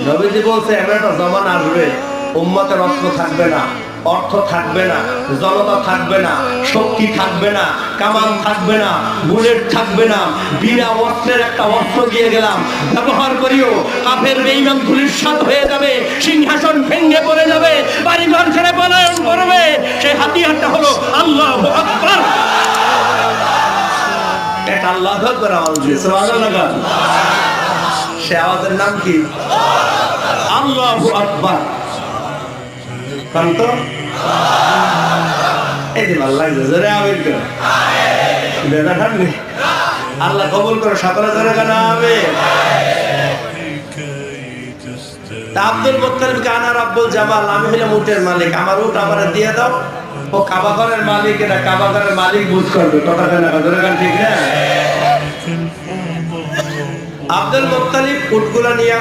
নবীজি বলছে এমন একটা জমানা আসবে উম্মতের অস্ত্র থাকবে না, অর্থ থাকবে না, জনতা থাকবে না, শক্তি থাকবে না, কামান থাকবে না, বুলেট থাকবে না, বিনা অস্ত্রের একটা অস্ত্র দিয়ে গেলাম, ব্যবহার করিও। কাফের বেঈমান ধূলিসাৎ হয়ে যাবে, সিংহাসন ভেঙে পড়ে যাবে, বাড়িঘর ছেড়ে পলায়ন করবে। সেই হাতিয়ারটা হলো আল্লাহু আকবার। এটা আল্লাহু আকবার আওয়াজ দিয়ে সুবহানাল্লাহ। সে আওয়াজের নাম কি? আল্লাহু আকবার। কান্ত এই যে আল্লাহ জোরে আমিন করে বেদা ঠান্ডে আল্লাহ কবুল করে সকলে জোরে গান আমিন। আব্দুল মুত্তালিব কানা রাব্বুল জামাল, আমি হলাম উটের মালিক, আমার উট আমারে দিয়ে দাও। ও কাবা ঘরের মালিক, এটা কাবা ঘরের মালিক বুঝ করবে। কথা কেন জোরে গান ঠিক না? আব্দুল মুত্তালিব উটগুলা নিয়া